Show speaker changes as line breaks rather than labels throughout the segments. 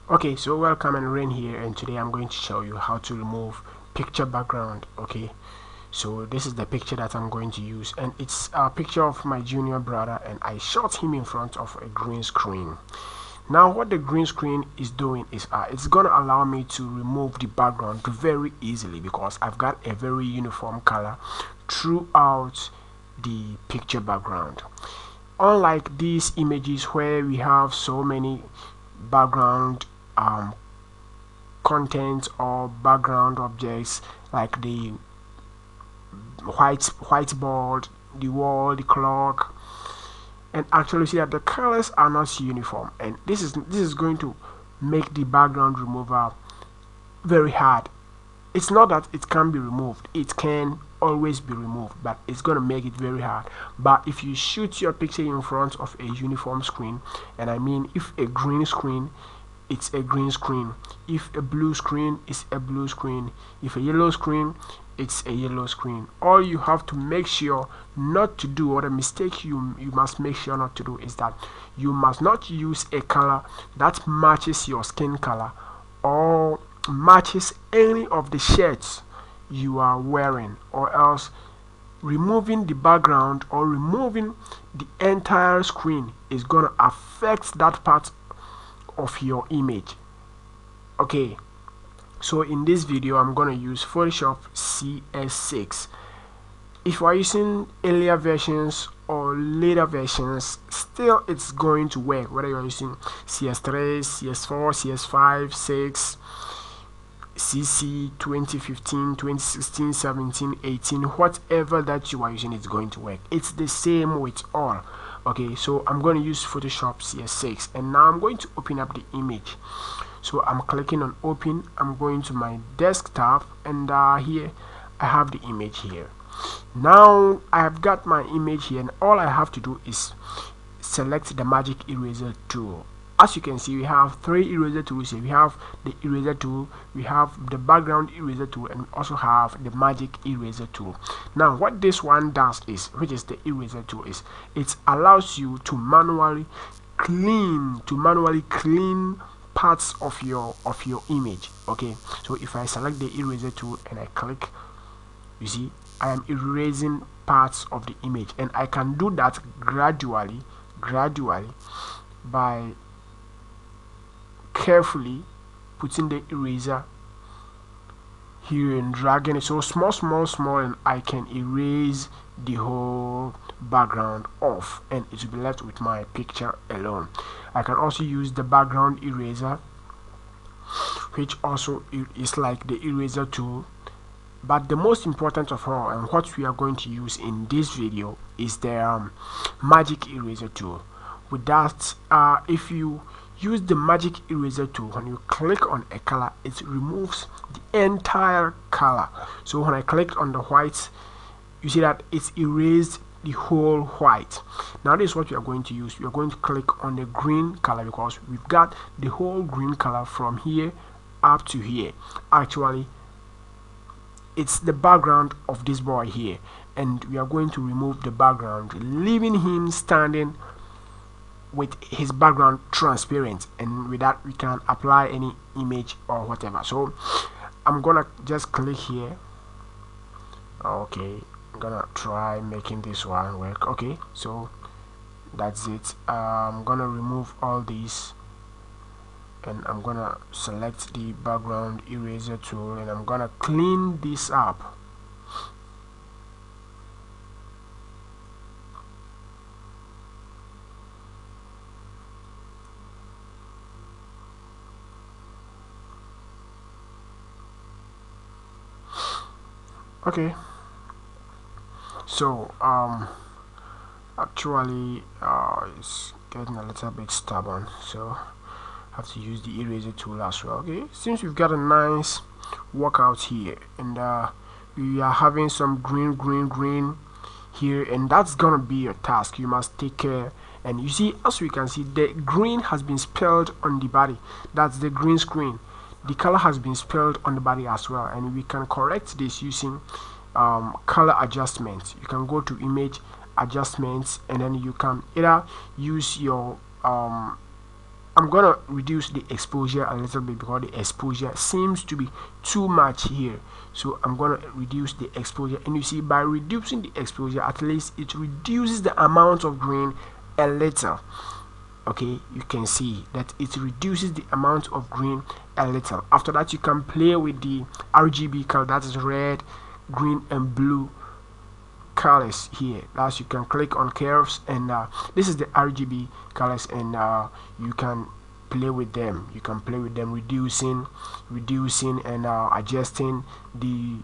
Okay, so welcome and Rain here, and today I'm going to show you how to remove picture background. Okay, so this is the picture that I'm going to use, and it's a picture of my junior brother, and I shot him in front of a green screen. Now what the green screen is doing is it's gonna allow me to remove the background very easily because I've got a very uniform color throughout the picture background. Unlike these images where we have so many background um, content or background objects like the whiteboard, the wall, the clock, and actually see that the colors are not uniform, and this is going to make the background remover very hard. It's not that it can be removed, it can always be removed, but it's going to make it very hard. But if you shoot your picture in front of a uniform screen, and I mean if a green screen, it's a green screen, if a blue screen, it's a blue screen, if a yellow screen, it's a yellow screen. All you have to make sure not to do, or the mistake you must make sure not to do, is that you must not use a color that matches your skin color or matches any of the shirts you are wearing, or else removing the background or removing the entire screen is gonna affect that part of your image. Okay, so in this video I'm gonna use Photoshop CS6. If you are using earlier versions or later versions, still it's going to work, whether you're using CS3, CS4, CS5, 6, CC 2015, 2016, 17, 18, whatever that you are using, it's going to work. It's the same with all. Okay, so I'm going to use Photoshop CS6, and now I'm going to open up the image. So I'm clicking on open, I'm going to my desktop, and here I have the image here. Now I've got my image here, and all I have to do is select the magic eraser tool. As you can see, we have three eraser tools here. We have the eraser tool, we have the background eraser tool, and we also have the magic eraser tool. Now what this one does is, which is the eraser tool, is it allows you to manually clean parts of your image. Okay, so if I select the eraser tool and I click, you see I am erasing parts of the image, and I can do that gradually by carefully putting the eraser here and dragging it so small, and I can erase the whole background off, and it will be left with my picture alone. I can also use the background eraser, which also is like the eraser tool, but the most important of all, and what we are going to use in this video, is the magic eraser tool. With that, if you use the magic eraser tool, when you click on a color, it removes the entire color. So when I clicked on the white, you see that it's erased the whole white. Now this is what we are going to use. We are going to click on the green color because we've got the whole green color from here up to here. Actually, it's the background of this boy here, and we are going to remove the background, leaving him standing with his background transparent, and with that we can apply any image or whatever. So I'm gonna just click here. Okay, I'm gonna try making this one work. Okay, so that's it. I'm gonna remove all these, and I'm gonna select the background eraser tool, and I'm gonna clean this up. Okay, so actually it's getting a little bit stubborn, so I have to use the eraser tool as well. Okay, since we've got a nice workout here, and we are having some green here, and that's gonna be your task. You must take care. And you see, as we can see, the green has been spelled on the body. That's the green screen. The color has been spelled on the body as well, and we can correct this using color adjustments. You can go to image adjustments, and then you can either use your I'm gonna reduce the exposure a little bit because the exposure seems to be too much here. So I'm gonna reduce the exposure, and you see, by reducing the exposure, at least it reduces the amount of green a little. Okay, you can see that it reduces the amount of green a little. After that, you can play with the RGB color, that is red, green and blue colors here. That's, you can click on curves, and this is the RGB colors, and you can play with them. You can play with them, reducing and adjusting the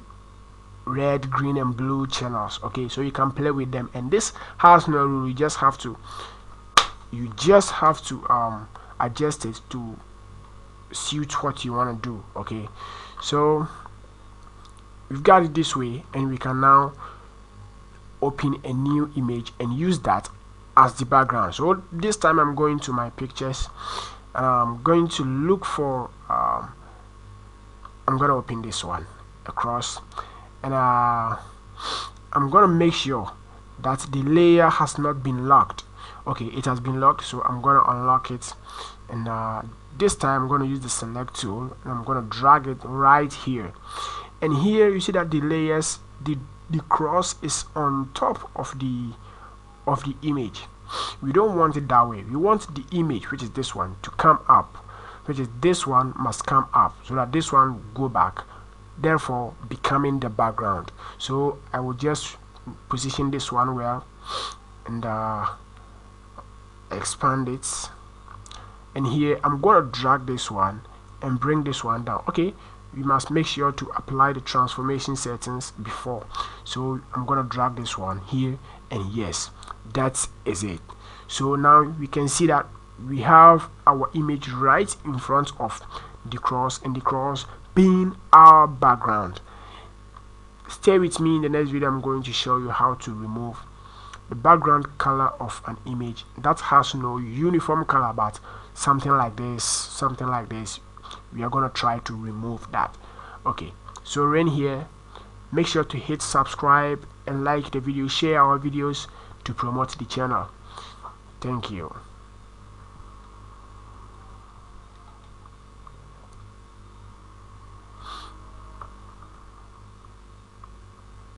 red, green and blue channels. Okay, so you can play with them, and this has no rule. You just have to adjust it to suit what you want to do. Okay, so we've got it this way, and we can now open a new image and use that as the background. So this time I'm going to my pictures, and I'm going to look for I'm going to open this one across, and I'm going to make sure that the layer has not been locked. Okay, it has been locked, so I'm going to unlock it, and this time I'm going to use the select tool, and I'm going to drag it right here. And here you see that the layers, the cross is on top of the image. We don't want it that way. We want the image, which is this one, to come up, which is this one must come up, so that this one go back, therefore becoming the background. So I will just position this one well, and expand it, and here I'm going to drag this one and bring this one down. Okay, we must make sure to apply the transformation settings before. So I'm going to drag this one here, and yes, that is it. So now we can see that we have our image right in front of the cross, and the cross being our background. Stay with me. In the next video I'm going to show you how to remove the background color of an image that has no uniform color, but something like this, we are going to try to remove that. Okay, so right here, make sure to hit subscribe and like the video, share our videos to promote the channel. Thank you.